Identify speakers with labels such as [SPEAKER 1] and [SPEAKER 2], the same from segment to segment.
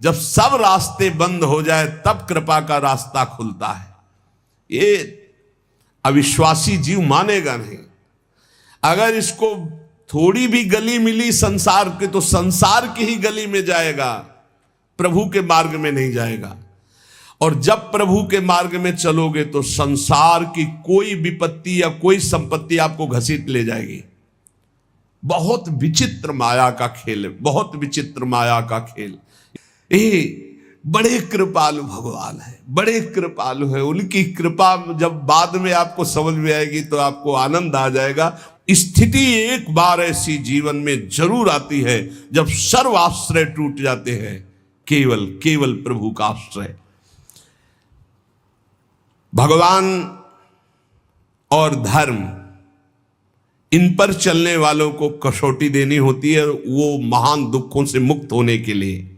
[SPEAKER 1] जब सब रास्ते बंद हो जाए तब कृपा का रास्ता खुलता है। ये अविश्वासी जीव मानेगा नहीं। अगर इसको थोड़ी भी गली मिली संसार की तो संसार की ही गली में जाएगा, प्रभु के मार्ग में नहीं जाएगा। और जब प्रभु के मार्ग में चलोगे तो संसार की कोई विपत्ति या कोई संपत्ति आपको घसीट ले जाएगी। बहुत विचित्र माया का खेल है, बहुत विचित्र माया का खेल। ये बड़े कृपालु भगवान है, बड़े कृपालु है। उनकी कृपा जब बाद में आपको समझ में आएगी तो आपको आनंद आ जाएगा। स्थिति एक बार ऐसी जीवन में जरूर आती है जब सर्व आश्रय टूट जाते हैं, केवल केवल प्रभु का आश्रय। भगवान और धर्म, इन पर चलने वालों को कसौटी देनी होती है, वो महान दुखों से मुक्त होने के लिए।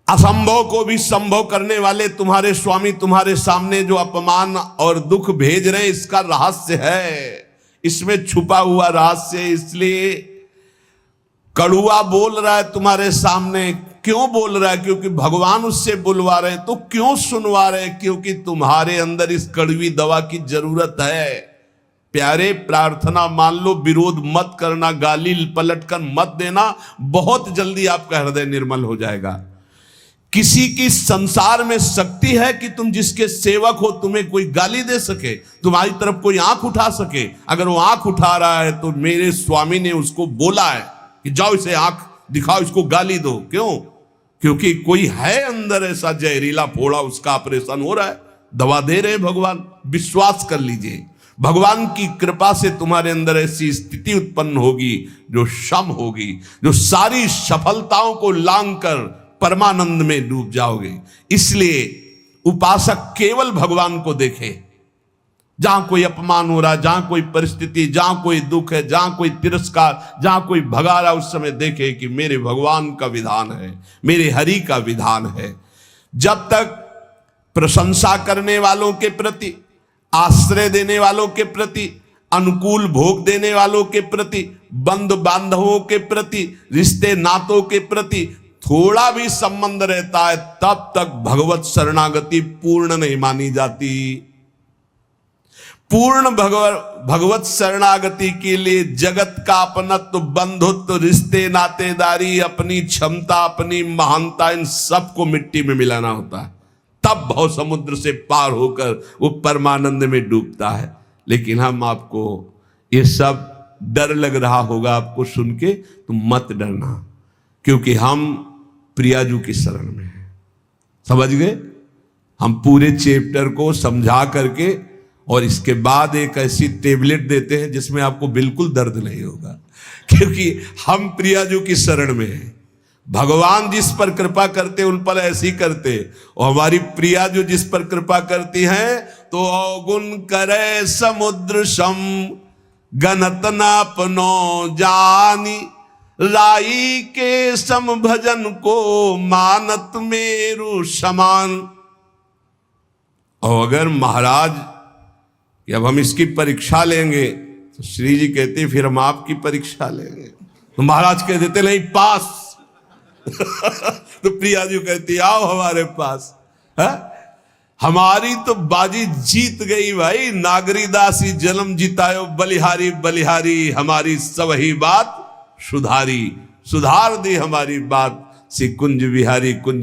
[SPEAKER 1] असंभव को भी संभव करने वाले तुम्हारे स्वामी तुम्हारे सामने जो अपमान और दुख भेज रहे हैं, इसका रहस्य है, इसमें छुपा हुआ रहस्य। इसलिए कड़ुआ बोल रहा है तुम्हारे सामने। क्यों बोल रहा है? क्योंकि भगवान उससे बुलवा रहे हैं। तो क्यों सुनवा रहे हैं? क्योंकि तुम्हारे अंदर इस कड़वी दवा की जरूरत है। प्यारे, प्रार्थना मान लो, विरोध मत करना, गाली पलट कर मत देना, बहुत जल्दी आपका हृदय निर्मल हो जाएगा। किसी की संसार में शक्ति है कि तुम जिसके सेवक हो तुम्हें कोई गाली दे सके, तुम्हारी तरफ कोई आंख उठा सके। अगर वो आंख उठा रहा है तो मेरे स्वामी ने उसको बोला है कि जाओ इसे आंख दिखाओ, इसको गाली दो। क्यों? क्योंकि कोई है अंदर ऐसा जहरीला फोड़ा, उसका ऑपरेशन हो रहा है, दवा दे रहे भगवान। विश्वास कर लीजिए, भगवान की कृपा से तुम्हारे अंदर ऐसी स्थिति उत्पन्न होगी जो क्षम होगी, जो सारी सफलताओं को लांग कर परमानंद में डूब जाओगे। इसलिए उपासक केवल भगवान को देखे। जहां कोई अपमान हो रहा है, जहां कोई परिस्थिति, जहां कोई दुख है, जहां कोई तिरस्कार, जहां कोई भगा रहा है, उस समय देखे कि मेरे भगवान का विधान है, मेरे हरि का विधान है। जब तक प्रशंसा करने वालों के प्रति, आश्रय देने वालों के प्रति, अनुकूल भोग देने वालों के प्रति, बंधु बांधवों के प्रति, रिश्ते नातों के प्रति थोड़ा भी संबंध रहता है, तब तक भगवत शरणागति पूर्ण नहीं मानी जाती। पूर्ण भगवत शरणागति के लिए जगत का अपनत्व, बंधुत्व, रिश्ते नातेदारी, अपनी क्षमता, अपनी महानता, इन सबको मिट्टी में मिलाना होता है। तब भव समुद्र से पार होकर वो परमानंद में डूबता है। लेकिन हम आपको ये सब डर लग रहा होगा आपको सुन के, तो मत डरना, क्योंकि हम प्रियाजू की शरण में हैं। समझ गए? हम पूरे चैप्टर को समझा करके और इसके बाद एक ऐसी टेबलेट देते हैं जिसमें आपको बिल्कुल दर्द नहीं होगा, क्योंकि हम प्रियाजू की शरण में हैं। भगवान जिस पर कृपा करते उन पर ऐसी करते, और हमारी प्रिया जो जिस पर कृपा करती हैं तो अवगुण करे समुद्र सम गणत नापनो जानी, राई के सम भजन को मानत मेरु समान। और अगर महाराज कि अब हम इसकी परीक्षा लेंगे, तो श्री जी कहते फिर हम आपकी परीक्षा लेंगे। तो महाराज कह देते नहीं, पास। तो प्रिया जी कहती आओ हमारे पास। है? हमारी तो बाजी जीत गई भाई। नागरी दासी जन्म जितायो बलिहारी बलिहारी, हमारी सब ही बात सुधारी, सुधार दी हमारी बात। श्री कुंज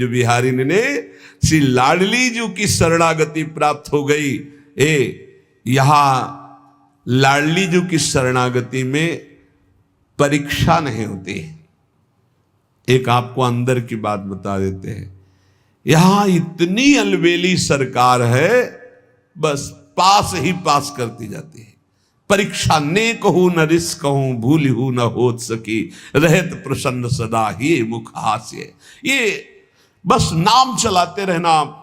[SPEAKER 1] बिहारी ने श्री लाडली जी की शरणागति प्राप्त हो गई। यहां लाडली जी की शरणागति में परीक्षा नहीं होती। एक आपको अंदर की बात बता देते हैं, यहां इतनी अलबेली सरकार है, बस पास ही पास करती जाती है। परीक्षा ने कहूं न रिस कहूं, भूल हूं न होत सकी, रहत प्रसन्न सदा ही मुख हास्य। ये बस नाम चलाते रहना।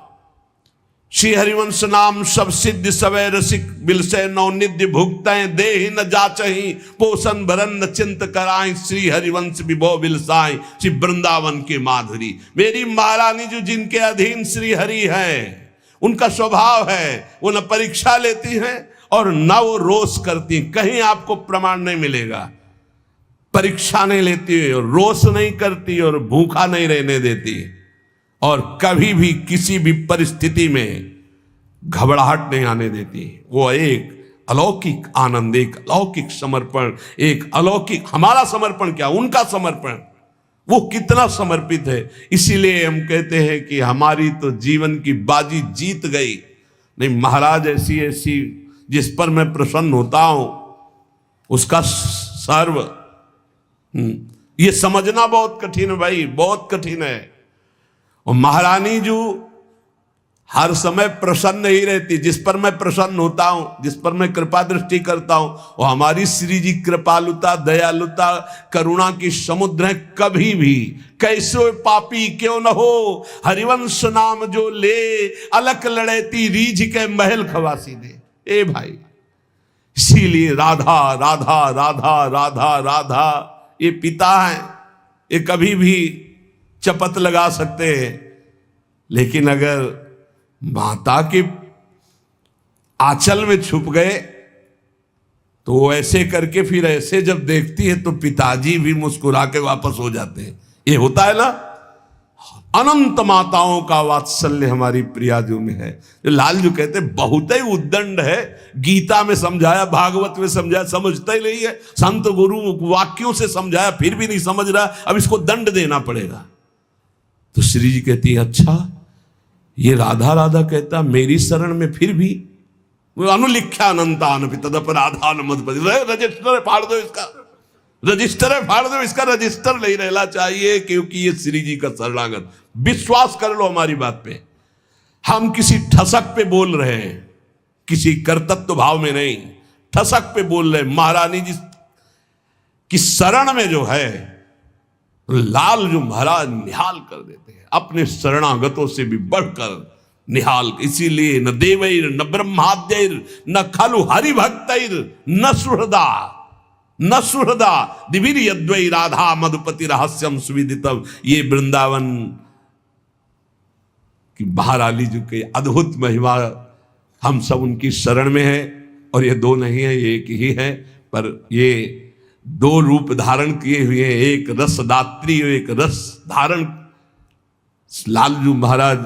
[SPEAKER 1] श्री हरिवंश नाम सब सिद्ध सवै रसिक बिलसे नवनिध्य भुगतें, देहि न जाचहि पोषण भरन न चिंत कराएं, श्री हरिवंश विभो बिलसाएं, श्री वृंदावन के माधुरी। मेरी महारानी जो जिनके अधीन श्री हरि है, उनका स्वभाव है वो न परीक्षा लेती हैं और न वो रोष करती। कहीं आपको प्रमाण नहीं मिलेगा। परीक्षा नहीं लेती, और रोष नहीं करती, और भूखा नहीं रहने देती, और कभी भी किसी भी परिस्थिति में घबराहट नहीं आने देती। वो एक अलौकिक आनंद, एक अलौकिक समर्पण, एक अलौकिक, हमारा समर्पण क्या, उनका समर्पण, वो कितना समर्पित है। इसीलिए हम कहते हैं कि हमारी तो जीवन की बाजी जीत गई। नहीं, महाराज ऐसी ऐसी जिस पर मैं प्रसन्न होता हूं उसका सर्व, ये समझना बहुत कठिन है भाई, बहुत कठिन है। और महारानी जो हर समय प्रसन्न ही रहती, जिस पर मैं प्रसन्न होता हूं, जिस पर मैं कृपा दृष्टि करता हूं, वो हमारी श्री जी कृपालुता, दयालुता, करुणा की समुद्र है। कभी भी कैसो पापी क्यों न हो, हरिवंश नाम जो ले, अलक लड़ेती रीझ के महल खवासी दे। ए भाई, इसीलिए राधा राधा राधा राधा राधा, ये पिता है, ये कभी भी चपत लगा सकते हैं, लेकिन अगर माता के आंचल में छुप गए तो वो ऐसे करके फिर ऐसे जब देखती है तो पिताजी भी मुस्कुरा के वापस हो जाते हैं। ये होता है ना, अनंत माताओं का वात्सल्य हमारी प्रियाजू में है। जो लालजू कहते हैं बहुत ही उद्दंड है, गीता में समझाया, भागवत में समझाया, समझता ही नहीं है, संत गुरु वाक्यों से समझाया फिर भी नहीं समझ रहा, अब इसको दंड देना पड़ेगा। तो श्री जी कहती है अच्छा, ये राधा राधा कहता मेरी शरण में फिर भी अनुलिख्या अनंतान तदपराधान मधुपति, रजिस्टर फाड़ दो इसका, रजिस्टर फाड़ दो इसका, रजिस्टर नहीं रहना चाहिए, क्योंकि ये श्री जी का शरणागत। विश्वास कर लो हमारी बात पे, हम किसी ठसक पे बोल रहे हैं, किसी कर्तव्य भाव में नहीं, ठसक पे बोल रहे हैं। महारानी जी की शरण में जो है लाल जो महाराज निहाल कर देते हैं, अपने शरणागतों से भी बढ़कर निहाल। इसीलिए न देवैर न ब्रह्माद्यैर न खलु हरिभक्तैर न सुहृदा न सुहृदा दिवीर यद्वै राधा मधुपति रहस्यम सुविदितम। ये वृंदावन की महारानी जी के अद्भुत महिमा, हम सब उनकी शरण में है। और ये दो नहीं है, ये एक ही है, पर ये दो रूप धारण किए हुए हैं, एक रसदात्री और एक रस धारण। लालजू महाराज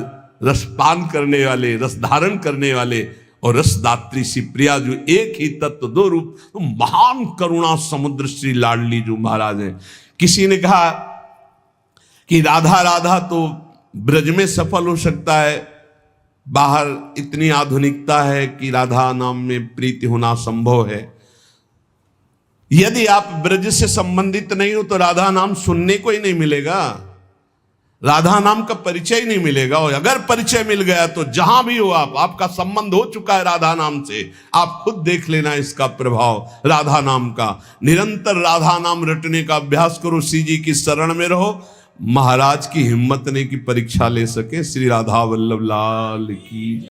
[SPEAKER 1] रसपान करने वाले, रस धारण करने वाले, और रसदात्री श्री प्रिया जो एक ही तत्व दो रूप। तो महान करुणा समुद्र श्री लाडली जो महाराज है। किसी ने कहा कि राधा राधा तो ब्रज में सफल हो सकता है, बाहर इतनी आधुनिकता है कि राधा नाम में प्रीति होना संभव है। यदि आप ब्रज से संबंधित नहीं हो तो राधा नाम सुनने को ही नहीं मिलेगा, राधा नाम का परिचय नहीं मिलेगा। और अगर परिचय मिल गया तो जहां भी हो आप, आपका संबंध हो चुका है राधा नाम से, आप खुद देख लेना इसका प्रभाव राधा नाम का। निरंतर राधा नाम रटने का अभ्यास करो, श्री जी की शरण में रहो, महाराज की हिम्मत ने की परीक्षा ले सके। श्री राधा वल्लभ लाल की।